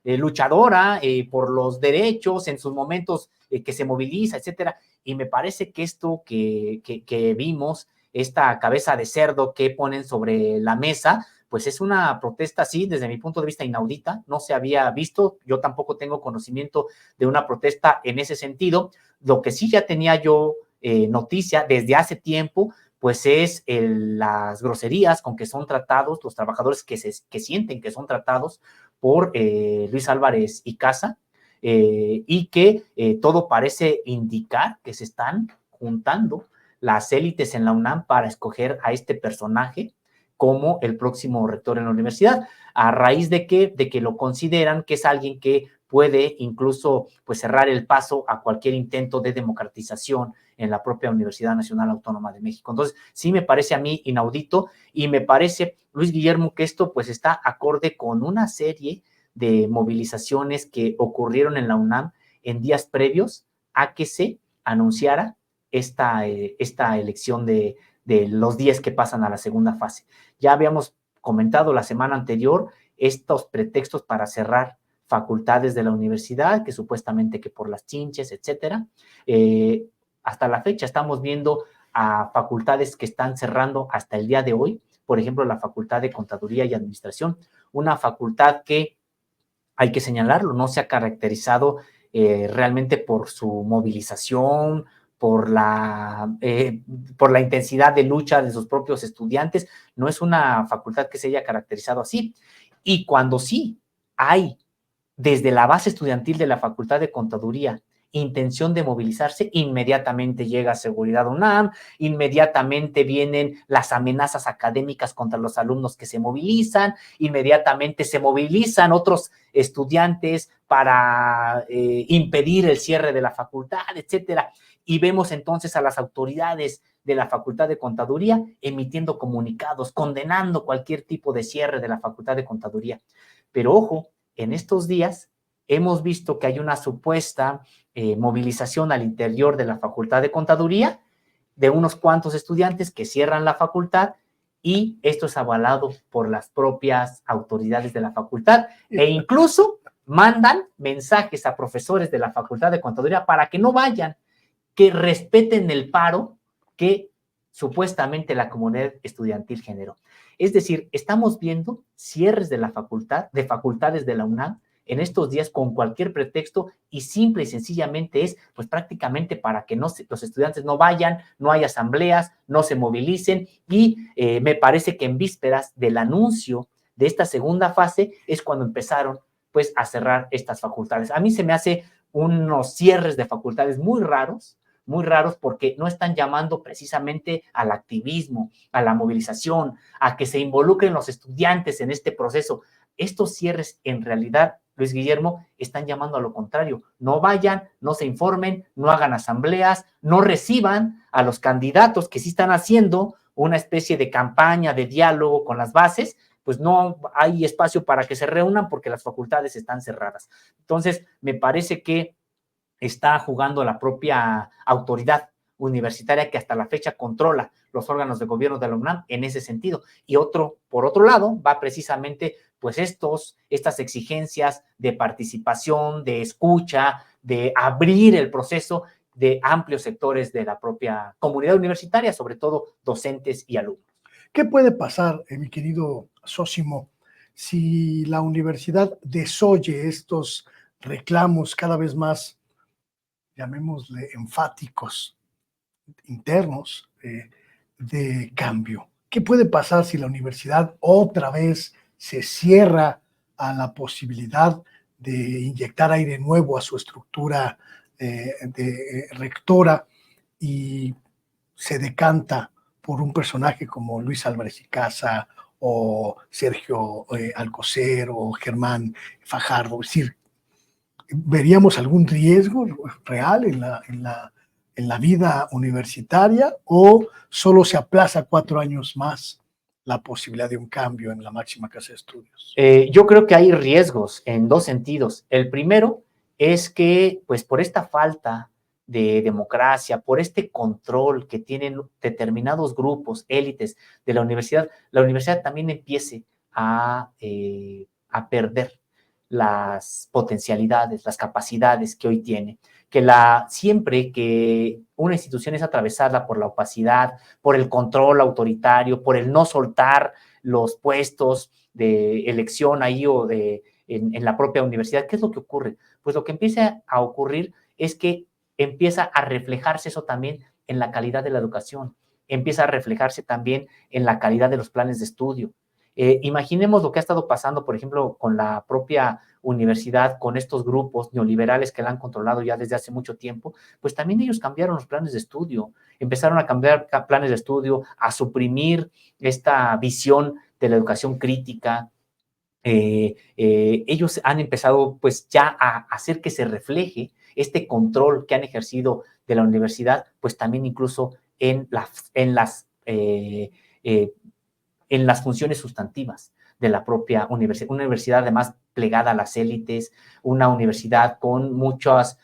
luchadora por los derechos en sus momentos que se moviliza, etcétera. Y me parece que esto que vimos, esta cabeza de cerdo que ponen sobre la mesa, pues es una protesta, sí, desde mi punto de vista inaudita, no se había visto, yo tampoco tengo conocimiento de una protesta en ese sentido. Lo que sí ya tenía yo noticia desde hace tiempo, pues es las groserías con que son tratados los trabajadores que sienten que son tratados por Luis Álvarez y Casa, y que todo parece indicar que se están juntando las élites en la UNAM para escoger a este personaje como el próximo rector en la universidad, a raíz de que lo consideran que es alguien que puede incluso pues cerrar el paso a cualquier intento de democratización en la propia Universidad Nacional Autónoma de México. Entonces, sí me parece a mí inaudito y me parece, Luis Guillermo, que esto pues está acorde con una serie de movilizaciones que ocurrieron en la UNAM en días previos a que se anunciara esta elección de los 10 que pasan a la segunda fase. Ya habíamos comentado la semana anterior estos pretextos para cerrar facultades de la universidad, que supuestamente que por las chinches, etcétera. hasta la fecha estamos viendo a facultades que están cerrando hasta el día de hoy, por ejemplo, la Facultad de Contaduría y Administración, una facultad que, hay que señalarlo, no se ha caracterizado realmente por su movilización, por la intensidad de lucha de sus propios estudiantes. No es una facultad que se haya caracterizado así. Y cuando sí hay desde la base estudiantil de la Facultad de Contaduría intención de movilizarse, inmediatamente llega Seguridad UNAM, inmediatamente vienen las amenazas académicas contra los alumnos que se movilizan, inmediatamente se movilizan otros estudiantes para impedir el cierre de la facultad, etcétera. Y vemos entonces a las autoridades de la Facultad de Contaduría emitiendo comunicados, condenando cualquier tipo de cierre de la Facultad de Contaduría. Pero ojo, en estos días hemos visto que hay una supuesta movilización al interior de la Facultad de Contaduría de unos cuantos estudiantes que cierran la facultad, y esto es avalado por las propias autoridades de la facultad, e incluso mandan mensajes a profesores de la Facultad de Contaduría para que no vayan, que respeten el paro que supuestamente la comunidad estudiantil generó. Es decir, estamos viendo cierres de la facultad, de facultades de la UNAM en estos días con cualquier pretexto, y simple y sencillamente es pues prácticamente para que los estudiantes no vayan, no hay asambleas, no se movilicen, y me parece que en vísperas del anuncio de esta segunda fase es cuando empezaron pues a cerrar estas facultades. A mí se me hace unos cierres de facultades muy raros porque no están llamando precisamente al activismo, a la movilización, a que se involucren los estudiantes en este proceso. Estos cierres en realidad, Luis Guillermo, están llamando a lo contrario. No vayan, no se informen, no hagan asambleas, no reciban a los candidatos que sí están haciendo una especie de campaña, de diálogo con las bases, pues no hay espacio para que se reúnan porque las facultades están cerradas. Entonces, me parece que está jugando la propia autoridad universitaria que hasta la fecha controla los órganos de gobierno de la UNAM en ese sentido. Y por otro lado, va precisamente pues estas exigencias de participación, de escucha, de abrir el proceso de amplios sectores de la propia comunidad universitaria, sobre todo docentes y alumnos. ¿Qué puede pasar, mi querido Sósimo, si la universidad desoye estos reclamos cada vez más, llamémosle, enfáticos, internos, de cambio? ¿Qué puede pasar si la universidad otra vez se cierra a la posibilidad de inyectar aire nuevo a su estructura de rectora y se decanta por un personaje como Luis Álvarez y Casa o Sergio Alcocer o Germán Fajardo? Es decir, ¿veríamos algún riesgo real en la vida universitaria, o solo se aplaza 4 años más la posibilidad de un cambio en la máxima casa de estudios? Yo creo que hay riesgos en dos sentidos. El primero es que, pues por esta falta de democracia, por este control que tienen determinados grupos, élites de la universidad también empiece a perder las potencialidades, las capacidades que hoy tiene. Siempre que una institución es atravesada por la opacidad, por el control autoritario, por el no soltar los puestos de elección ahí o en la propia universidad, ¿qué es lo que ocurre? Pues lo que empieza a ocurrir es que empieza a reflejarse eso también en la calidad de la educación, empieza a reflejarse también en la calidad de los planes de estudio. Imaginemos lo que ha estado pasando, por ejemplo, con la propia universidad, con estos grupos neoliberales que la han controlado ya desde hace mucho tiempo, pues también ellos cambiaron los planes de estudio, empezaron a cambiar planes de estudio, a suprimir esta visión de la educación crítica. Ellos han empezado pues ya a hacer que se refleje este control que han ejercido de la universidad, pues también incluso en las funciones sustantivas de la propia universidad. Una universidad además plegada a las élites, una universidad con muchas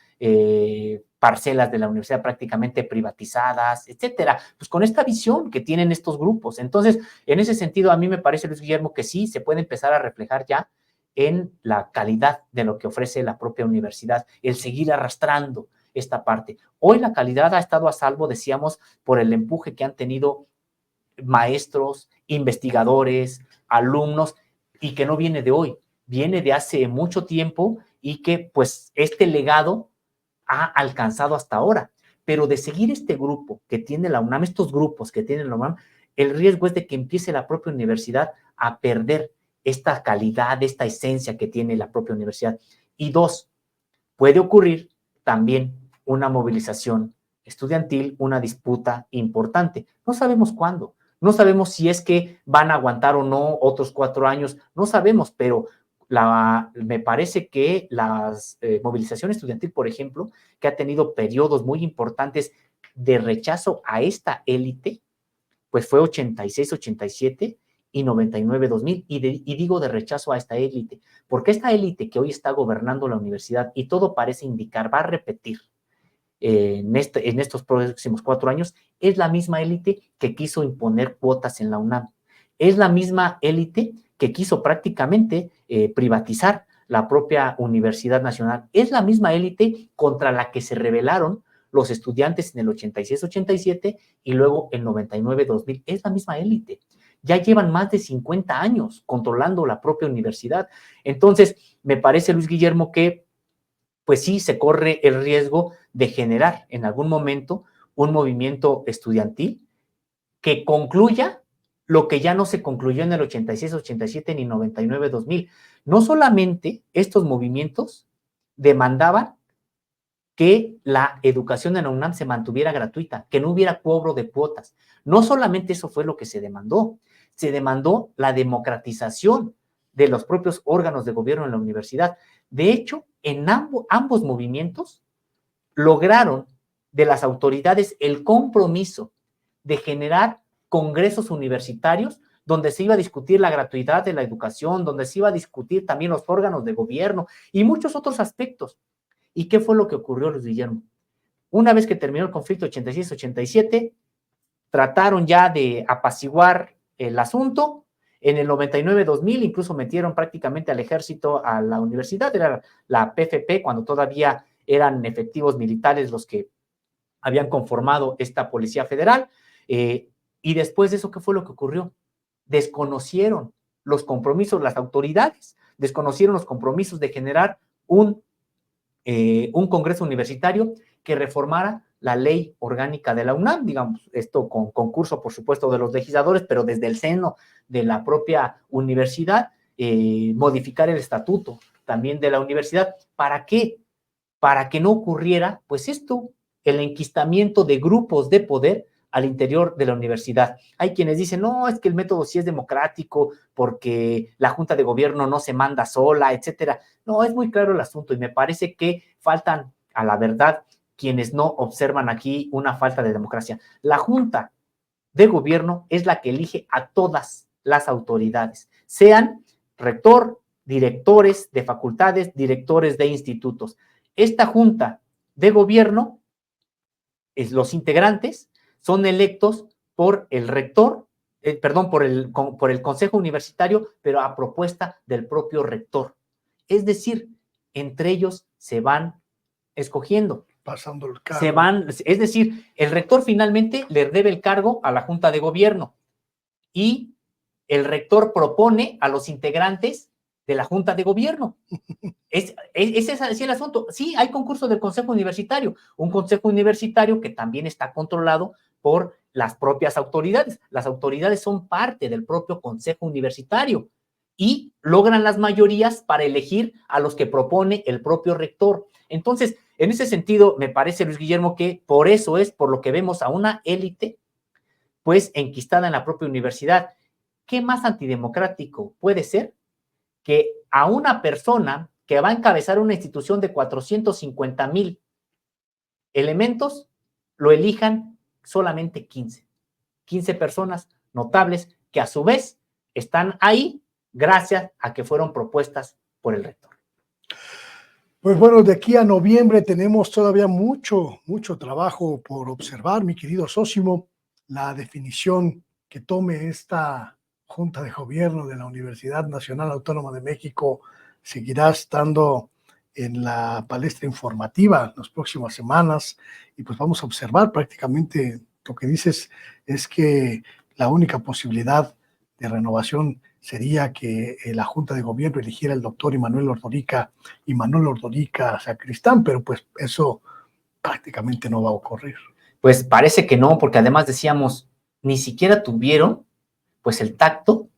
parcelas de la universidad prácticamente privatizadas, etcétera, pues con esta visión que tienen estos grupos. Entonces, en ese sentido, a mí me parece, Luis Guillermo, que sí se puede empezar a reflejar ya en la calidad de lo que ofrece la propia universidad, el seguir arrastrando esta parte. Hoy la calidad ha estado a salvo, decíamos, por el empuje que han tenido maestros, investigadores, alumnos, y que no viene de hoy, viene de hace mucho tiempo y que pues este legado ha alcanzado hasta ahora. Pero de seguir este grupo que tiene la UNAM, estos grupos que tiene la UNAM, el riesgo es de que empiece la propia universidad a perder esta calidad, esta esencia que tiene la propia universidad. Y dos, puede ocurrir también una movilización estudiantil, una disputa importante. No sabemos cuándo, no sabemos si es que van a aguantar o no otros 4 años, no sabemos, pero me parece que la movilización estudiantil, por ejemplo, que ha tenido periodos muy importantes de rechazo a esta élite, pues fue 86, 87 y 99, 2000, y digo de rechazo a esta élite, porque esta élite que hoy está gobernando la universidad, y todo parece indicar, va a repetir en estos próximos 4 años, es la misma élite que quiso imponer cuotas en la UNAM, es la misma élite que quiso prácticamente privatizar la propia Universidad Nacional, es la misma élite contra la que se rebelaron los estudiantes en el 86-87 y luego el 99-2000, es la misma élite. Ya llevan más de 50 años controlando la propia universidad. Entonces, me parece, Luis Guillermo, que pues sí se corre el riesgo de generar en algún momento un movimiento estudiantil que concluya lo que ya no se concluyó en el 86, 87 ni 99, 2000. No solamente estos movimientos demandaban que la educación en la UNAM se mantuviera gratuita, que no hubiera cobro de cuotas. No solamente eso fue lo que se demandó la democratización de los propios órganos de gobierno en la universidad. De hecho, en ambos movimientos lograron de las autoridades el compromiso de generar congresos universitarios donde se iba a discutir la gratuidad de la educación, donde se iba a discutir también los órganos de gobierno y muchos otros aspectos. ¿Y qué fue lo que ocurrió, Luis Guillermo? Una vez que terminó el conflicto 86-87, trataron ya de apaciguar el asunto. En el 99-2000 incluso metieron prácticamente al ejército a la universidad, era la PFP, cuando todavía eran efectivos militares los que habían conformado esta Policía Federal. Y después de eso, ¿qué fue lo que ocurrió? Desconocieron los compromisos, las autoridades desconocieron los compromisos de generar un congreso universitario que reformara la ley orgánica de la UNAM, digamos, esto con concurso, por supuesto, de los legisladores, pero desde el seno de la propia universidad, modificar el estatuto también de la universidad. ¿Para qué? Para que no ocurriera, pues esto, el enquistamiento de grupos de poder al interior de la universidad. Hay quienes dicen, no, es que el método sí es democrático porque la Junta de Gobierno no se manda sola, etcétera. No, es muy claro el asunto y me parece que faltan, a la verdad, quienes no observan aquí una falta de democracia. La Junta de Gobierno es la que elige a todas las autoridades, sean rector, directores de facultades, directores de institutos. Esta Junta de Gobierno, los integrantes son electos por el rector, por el Consejo Universitario, pero a propuesta del propio rector. Es decir, entre ellos se van escogiendo. Pasando el cargo. Es decir, el rector finalmente le debe el cargo a la Junta de Gobierno y el rector propone a los integrantes de la Junta de Gobierno. Ese es así el asunto. Sí, hay concurso del Consejo Universitario, un Consejo Universitario que también está controlado por las propias autoridades. Las autoridades son parte del propio Consejo Universitario y logran las mayorías para elegir a los que propone el propio rector. Entonces, en ese sentido, me parece, Luis Guillermo, que por eso es por lo que vemos a una élite, pues, enquistada en la propia universidad. ¿Qué más antidemocrático puede ser que a una persona que va a encabezar una institución de 450,000 elementos lo elijan solamente 15 personas notables que a su vez están ahí gracias a que fueron propuestas por el rector? Pues bueno, de aquí a noviembre tenemos todavía mucho trabajo por observar, mi querido Sósimo. La definición que tome esta Junta de Gobierno de la Universidad Nacional Autónoma de México seguirá estando en la palestra informativa en las próximas semanas, y pues vamos a observar prácticamente lo que dices es que la única posibilidad de renovación sería que la Junta de Gobierno eligiera al doctor Manuel Ordorica Sacristán, pero pues eso prácticamente no va a ocurrir. Pues parece que no, porque además decíamos, ni siquiera tuvieron pues el tacto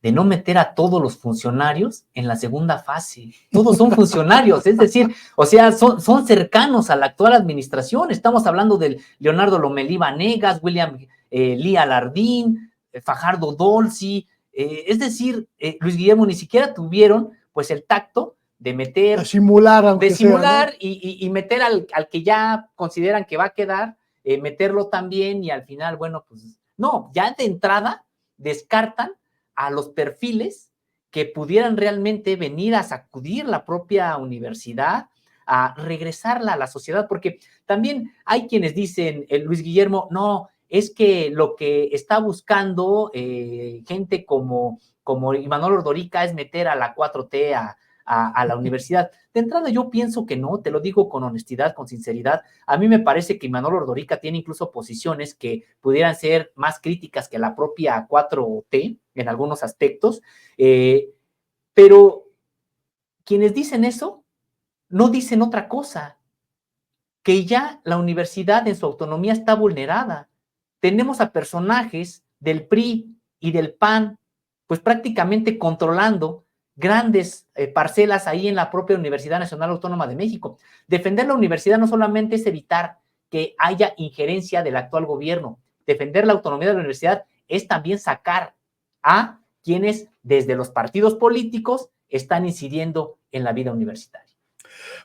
de no meter a todos los funcionarios en la segunda fase. Todos son funcionarios, es decir, o sea, son cercanos a la actual administración. Estamos hablando de Leonardo Lomelí Vanegas, William Lee Alardín, Fajardo Dolci, es decir, Luis Guillermo, ni siquiera tuvieron pues el tacto de meter, de simular, sea, ¿no? y meter al que ya consideran que va a quedar, meterlo también, y al final, bueno, pues no, ya de entrada descartan a los perfiles que pudieran realmente venir a sacudir la propia universidad, a regresarla a la sociedad, porque también hay quienes dicen, Luis Guillermo, no, es que lo que está buscando gente como Imanol Ordorica es meter a la 4T a la universidad. De entrada yo pienso que no, te lo digo con honestidad, con sinceridad. A mí me parece que Imanol Ordorica tiene incluso posiciones que pudieran ser más críticas que la propia 4T en algunos aspectos, pero quienes dicen eso no dicen otra cosa, que ya la universidad en su autonomía está vulnerada. Tenemos a personajes del PRI y del PAN pues prácticamente controlando grandes parcelas ahí en la propia Universidad Nacional Autónoma de México. Defender la universidad no solamente es evitar que haya injerencia del actual gobierno, defender la autonomía de la universidad es también sacar a quienes desde los partidos políticos están incidiendo en la vida universitaria.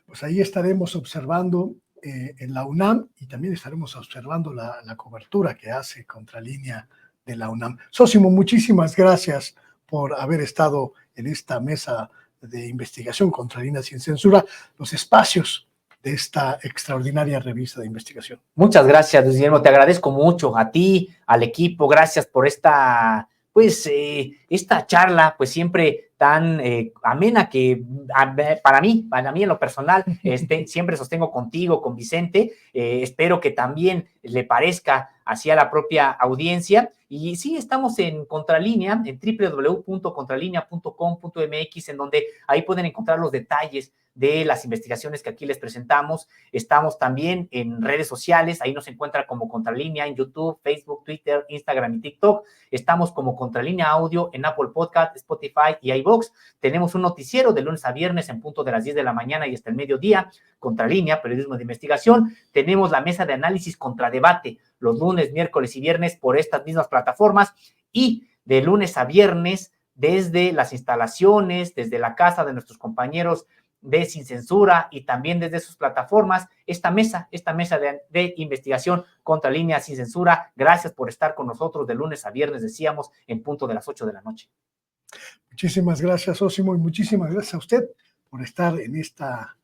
Pues ahí estaremos observando en la UNAM, y también estaremos observando la cobertura que hace Contralínea de la UNAM. Sósimo, muchísimas gracias por haber estado en esta mesa de investigación Contralínea sin Censura, los espacios de esta extraordinaria revista de investigación. Muchas gracias, Luis Guillermo, te agradezco mucho a ti, al equipo, gracias por esta charla, pues siempre tan amena, que para mí en lo personal, siempre sostengo contigo, con Vicente, espero que también le parezca así a la propia audiencia. Y sí, estamos en Contralínea, en www.contralinea.com.mx, en donde ahí pueden encontrar los detalles de las investigaciones que aquí les presentamos. Estamos también en redes sociales, ahí nos encuentra como Contralínea en YouTube, Facebook, Twitter, Instagram y TikTok. Estamos como Contralínea Audio en Apple Podcast, Spotify y iVoox. Tenemos un noticiero de lunes a viernes en punto de las 10 de la mañana y hasta el mediodía, Contralínea, periodismo de investigación. Tenemos la mesa de análisis Contradebate los lunes, miércoles y viernes por estas mismas plataformas, y de lunes a viernes desde las instalaciones, desde la casa de nuestros compañeros de Sin Censura y también desde sus plataformas, esta mesa de investigación Contralínea sin Censura. Gracias por estar con nosotros de lunes a viernes, decíamos, en punto de las 8 de la noche. Muchísimas gracias, Osimo, y muchísimas gracias a usted por estar en esta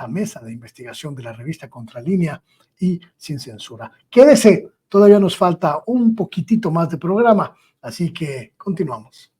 mesa de investigación de la revista Contralínea y Sin Censura. Quédese, todavía nos falta un poquitito más de programa, así que continuamos.